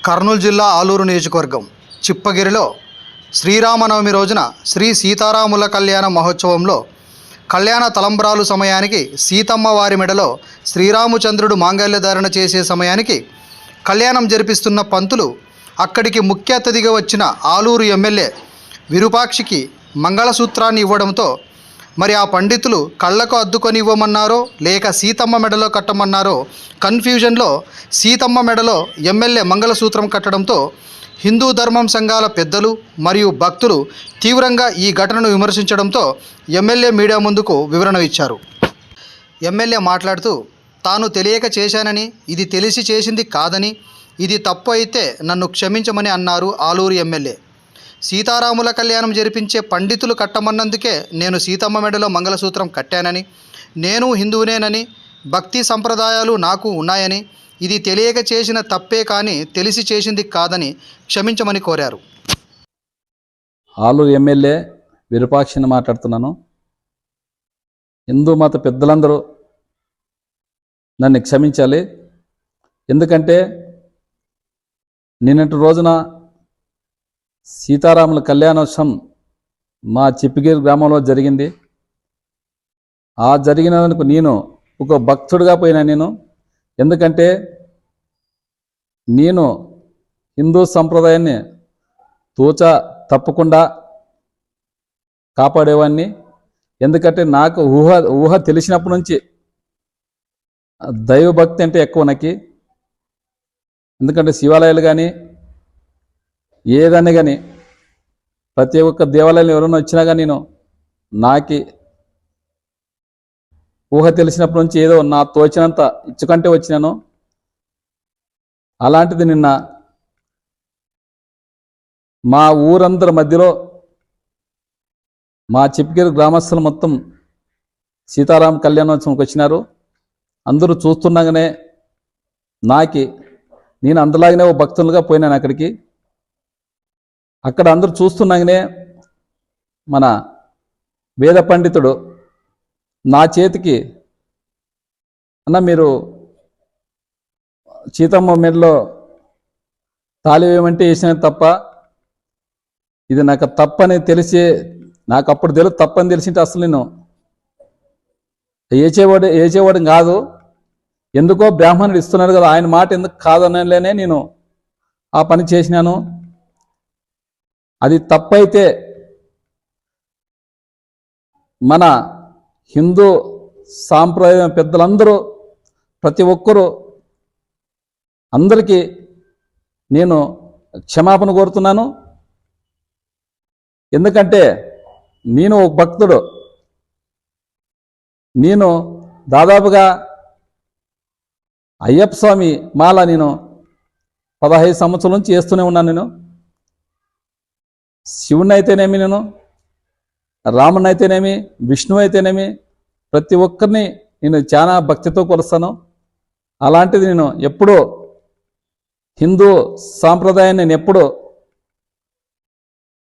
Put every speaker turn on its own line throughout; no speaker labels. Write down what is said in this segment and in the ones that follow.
కర్నూలు జిల్లా ఆలూరు నియోజకవర్గం చిప్పగిరిలో శ్రీరామనవమి రోజున శ్రీ సీతారాముల కళ్యాణ మహోత్సవంలో కళ్యాణ తలంబ్రాలు సమయానికి సీతమ్మ వారి మెడలో శ్రీరామచంద్రుడు మాంగళ్యధారణ చేసే సమయానికి కళ్యాణం జరిపిస్తున్న పంతులు అక్కడికి ముఖ్య అతిథిగా వచ్చిన ఆలూరు ఎమ్మెల్యే విరూపాక్షికి మంగళసూత్రాన్ని ఇవ్వడంతో మరి ఆ పండితులు కళ్ళకు అద్దుకొని ఇవ్వమన్నారో లేక సీతమ్మ మెడలో కట్టమన్నారో కన్ఫ్యూజన్లో సీతమ్మ మెడలో ఎమ్మెల్యే మంగళసూత్రం కట్టడంతో హిందూ ధర్మం సంఘాల పెద్దలు మరియు భక్తులు తీవ్రంగా ఈ ఘటనను విమర్శించడంతో ఎమ్మెల్యే మీడియా ముందుకు వివరణ ఇచ్చారు. ఎమ్మెల్యే మాట్లాడుతూ తాను తెలియక చేశానని, ఇది తెలిసి చేసింది కాదని, ఇది తప్పు అయితే నన్ను క్షమించమని అన్నారు ఆలూరు ఎమ్మెల్యే. సీతారాముల కళ్యాణం జరిపించే పండితులు కట్టమన్నందుకే నేను సీతమ్మ మెడలో మంగళసూత్రం కట్టానని, నేను హిందువునేనని, భక్తి సంప్రదాయాలు నాకు ఉన్నాయని, ఇది తెలియక చేసిన తప్పే కానీ తెలిసి చేసింది కాదని క్షమించమని కోరారు.
ఆలూరు ఎమ్మెల్యే విరూపాక్షిని మాట్లాడుతున్నాను. హిందూ మత పెద్దలందరూ నన్ను క్షమించాలి. ఎందుకంటే నిన్నటి రోజున సీతారాముల కళ్యాణోత్సవం మా చిప్పగిరి గ్రామంలో జరిగింది. ఆ జరిగినందుకు నేను ఒక భక్తుడిగా పోయినా. ఎందుకంటే నేను హిందూ సంప్రదాయాన్ని తప్పకుండా కాపాడేవాడిని. ఎందుకంటే నాకు ఊహ తెలిసినప్పటి నుంచి దైవభక్తి అంటే ఎక్కువ నాకు. ఎందుకంటే శివాలయాలు కానీ ఏదన్నా కానీ ప్రతి ఒక్క దేవాలయాలు ఎవరైనా వచ్చినా కానీ నాకు ఊహ తెలిసినప్పటి నుంచి ఏదో నా తోచినంత ఇచ్చుకంటే వచ్చినాను. అలాంటిది నిన్న మా ఊరందరి మధ్యలో మా చిప్పగిరి గ్రామస్తులు మొత్తం సీతారామ కళ్యాణోత్సవంకి వచ్చినారు. అందరూ చూస్తుండగానే నేను అందలాగానే ఓ భక్తులుగా పోయినాను అక్కడికి. అక్కడ అందరూ చూస్తున్నాగానే మన వేద పండితుడు నా చేతికి, అన్న మీరు సీతమ్మ మెడలో తాళి వేయమంటే వేసిన తప్ప, ఇది నాకు తప్పని తెలిసి, నాకు అప్పుడు తప్పని తెలిసింటే అసలు నేను ఏచేవాడు కాదు. ఎందుకో బ్రాహ్మణుడు ఇస్తున్నారు కదా, ఆయన మాట ఎందుకు కాదనలేనే నేను ఆ పని చేసినాను. అది తప్పైతే మన హిందూ సాంప్రదాయం పెద్దలందరూ ప్రతి ఒక్కరూ అందరికీ నేను క్షమాపణ కోరుతున్నాను. ఎందుకంటే నేను ఒక భక్తుడు. నేను దాదాపుగా అయ్యప్ప స్వామి మాల నేను 15 సంవత్సరాల నుంచి చేస్తూనే ఉన్నాను. నేను శివుని అయితేనేమి, నేను రాముని అయితేనేమి, విష్ణువు అయితేనేమి, ప్రతి ఒక్కరిని నేను చాలా భక్తితో కొలుస్తాను. అలాంటిది నేను ఎప్పుడూ హిందూ సాంప్రదాయాన్ని నేను ఎప్పుడూ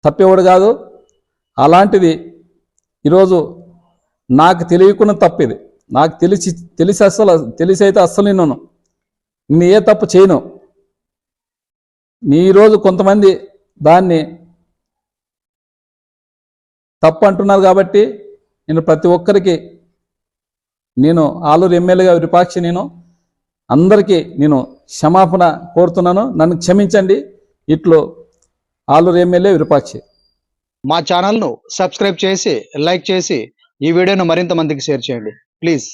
తప్పేవాడు కాదు. అలాంటిది ఈరోజు నాకు తెలియకుండా తప్పిది. నాకు తెలిసి అయితే అస్సలు నేను ఏ తప్పు చేయను. ఈరోజు కొంతమంది దాన్ని తప్పు అంటున్నారు కాబట్టి నేను ప్రతి ఒక్కరికి నేను ఆలూరు ఎమ్మెల్యేగా విరూపాక్షి అందరికీ నేను క్షమాపణ కోరుతున్నాను. నన్ను క్షమించండి. ఇట్లు ఆలూరు ఎమ్మెల్యే విరూపాక్షి.
మా ఛానల్ను సబ్స్క్రైబ్ చేసి, లైక్ చేసి ఈ వీడియోను మరింత మందికి షేర్ చేయండి ప్లీజ్.